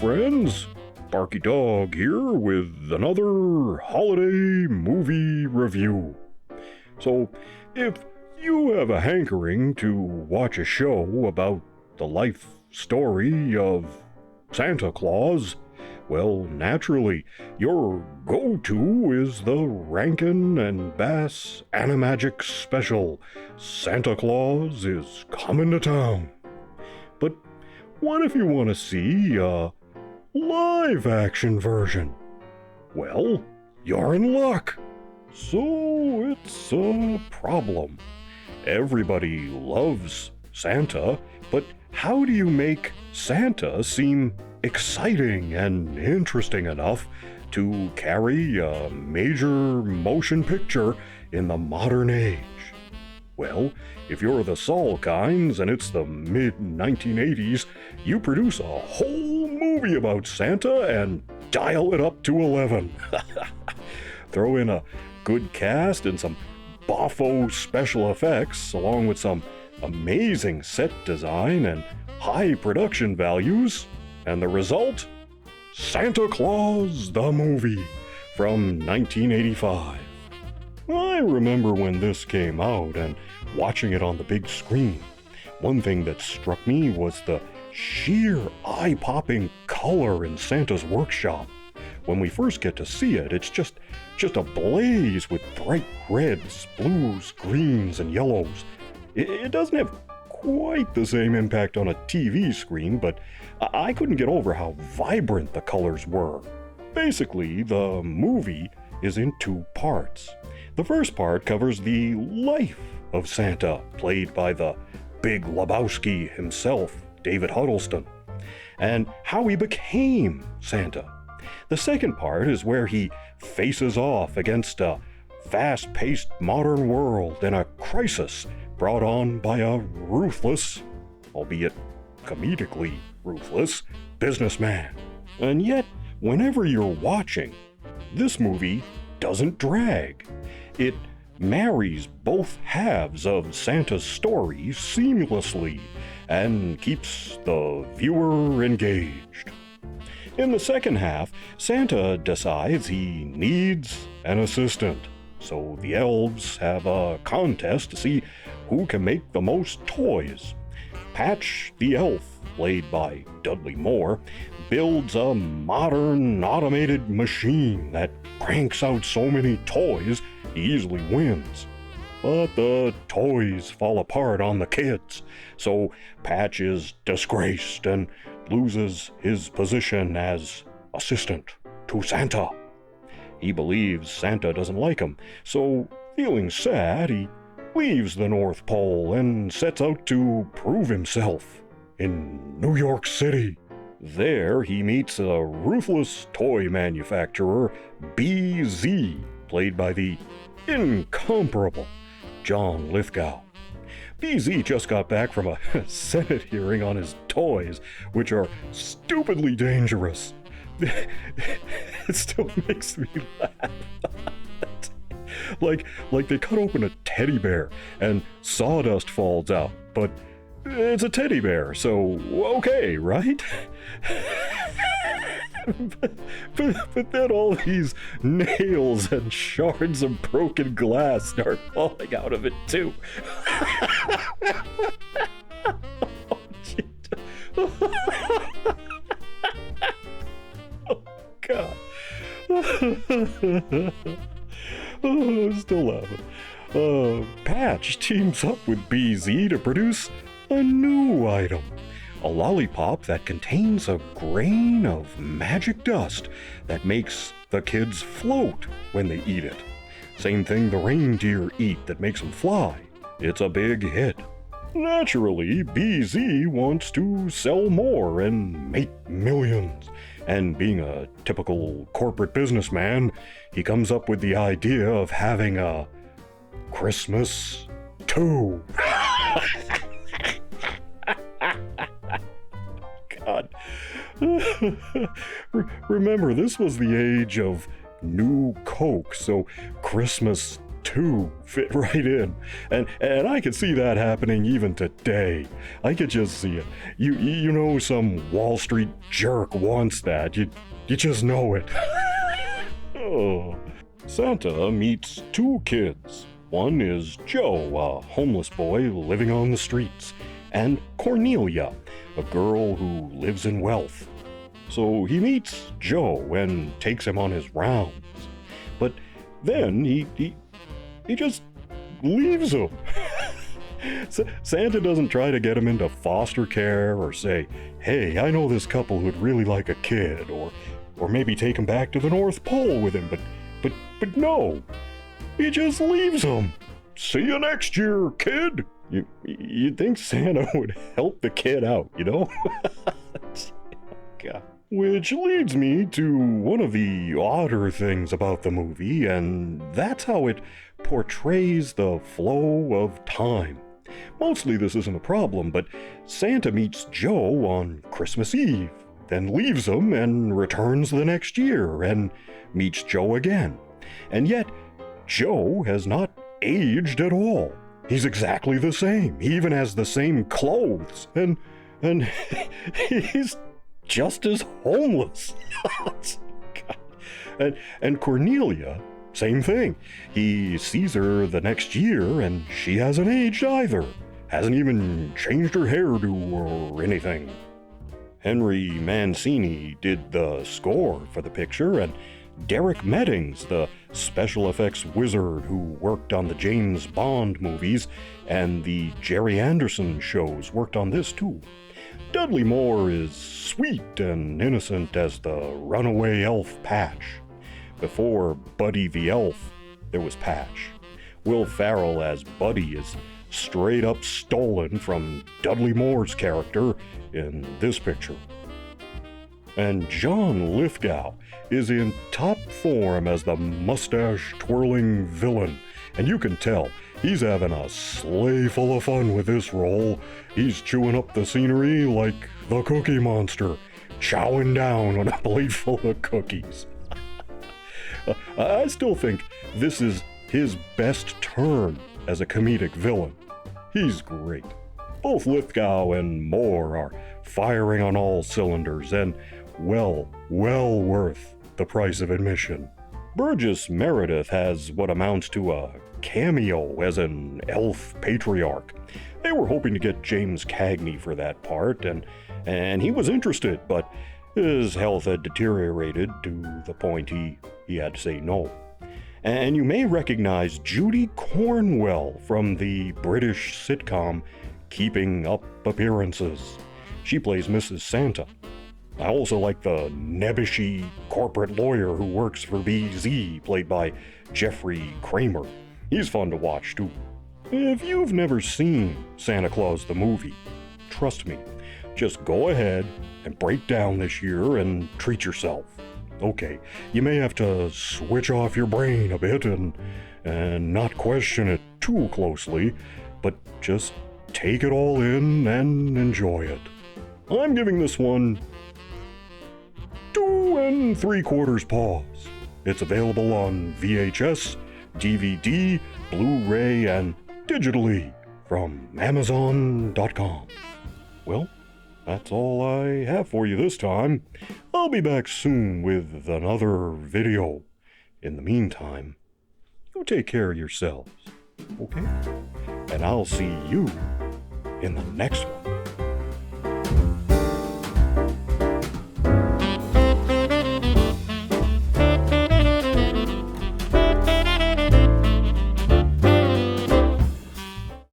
friends. Barky Dog here with another holiday movie review. So, if you have a hankering to watch a show about the life story of Santa Claus, well, naturally, your go-to is the Rankin and Bass Animagic Special, Santa Claus is Coming to Town. But what if you want to see a live-action version? Well, you're in luck. So it's a problem. Everybody loves Santa, but how do you make Santa seem exciting and interesting enough to carry a major motion picture in the modern age? Well, if you're the Salkinds and it's the mid-1980s, you produce a whole movie about Santa and dial it up to 11. Throw in a good cast and some boffo special effects, along with some amazing set design and high production values, and the result? Santa Claus the Movie from 1985. I remember when this came out and watching it on the big screen. One thing that struck me was the sheer eye-popping color in Santa's workshop. When we first get to see it, it's just ablaze with bright reds, blues, greens, and yellows. It doesn't have quite the same impact on a TV screen, but I couldn't get over how vibrant the colors were. Basically, the movie is in two parts. The first part covers the life of Santa, played by the Big Lebowski himself, David Huddleston, and how he became Santa. The second part is where he faces off against a fast-paced modern world in a crisis brought on by a ruthless, albeit comedically ruthless, businessman. And yet, whenever you're watching, this movie doesn't drag. It marries both halves of Santa's story seamlessly and keeps the viewer engaged. In the second half, Santa decides he needs an assistant, so the elves have a contest to see who can make the most toys. Patch the elf, played by Dudley Moore, builds a modern automated machine that cranks out so many toys he easily wins. But the toys fall apart on the kids, so Patch is disgraced and loses his position as assistant to Santa. He believes Santa doesn't like him, so feeling sad, he leaves the North Pole and sets out to prove himself in New York City. There he meets a ruthless toy manufacturer, BZ, played by the incomparable John Lithgow. BZ just got back from a Senate hearing on his toys, which are stupidly dangerous. It still makes me laugh. Like they cut open a teddy bear and sawdust falls out, but it's a teddy bear, so okay, right? but then all these nails and shards of broken glass start falling out of it too. Oh, God. I'm still laughing. Patch teams up with BZ to produce a new item. A lollipop that contains a grain of magic dust that makes the kids float when they eat it. Same thing the reindeer eat that makes them fly. It's a big hit. Naturally, BZ wants to sell more and make millions. And being a typical corporate businessman, he comes up with the idea of having a Christmas 2. God. Remember, this was the age of New Coke, so Christmas too fit right in. And I could see that happening even today. I could just see it. You know some Wall Street jerk wants that. You just know it. Oh. Santa meets two kids. One is Joe, a homeless boy living on the streets, and Cornelia, a girl who lives in wealth. So he meets Joe and takes him on his rounds. But then he just leaves him. Santa doesn't try to get him into foster care or say, hey, I know this couple who'd really like a kid, or maybe take him back to the North Pole with him, but no, he just leaves him. See you next year, kid. You'd think Santa would help the kid out, you know? God. Which leads me to one of the odder things about the movie, and that's how it portrays the flow of time. Mostly this isn't a problem, but Santa meets Joe on Christmas Eve, then leaves him and returns the next year and meets Joe again. And yet, Joe has not aged at all. He's exactly the same. He even has the same clothes, and he's just as homeless. and Cornelia, same thing. He sees her the next year, and she hasn't aged either. Hasn't even changed her hairdo or anything. Henry Mancini did the score for the picture, and Derek Meddings, the special effects wizard who worked on the James Bond movies and the Jerry Anderson shows, worked on this too. Dudley Moore is sweet and innocent as the runaway elf Patch. Before Buddy the Elf, there was Patch. Will Ferrell as Buddy is straight up stolen from Dudley Moore's character in this picture. And John Lithgow is in top form as the mustache-twirling villain, and you can tell he's having a sleigh full of fun with this role. He's chewing up the scenery like the Cookie Monster, chowing down on a plate full of cookies. I still think this is his best turn as a comedic villain. He's great. Both Lithgow and Moore are firing on all cylinders and well worth the price of admission. Burgess Meredith has what amounts to a cameo as an elf patriarch. They were hoping to get James Cagney for that part, and he was interested, but his health had deteriorated to the point he had to say no. And you may recognize Judy Cornwell from the British sitcom Keeping Up Appearances. She plays Mrs. Santa. I also like the nebbishy corporate lawyer who works for BZ, played by Jeffrey Kramer. He's fun to watch, too. If you've never seen Santa Claus the movie, trust me, just go ahead and break down this year and treat yourself. Okay, you may have to switch off your brain a bit and not question it too closely, but just take it all in and enjoy it. I'm giving this one 2 3/4 paws. It's available on VHS, DVD, Blu-ray, and digitally from Amazon.com. Well, that's all I have for you this time. I'll be back soon with another video. In the meantime, you take care of yourselves, okay? And I'll see you in the next one.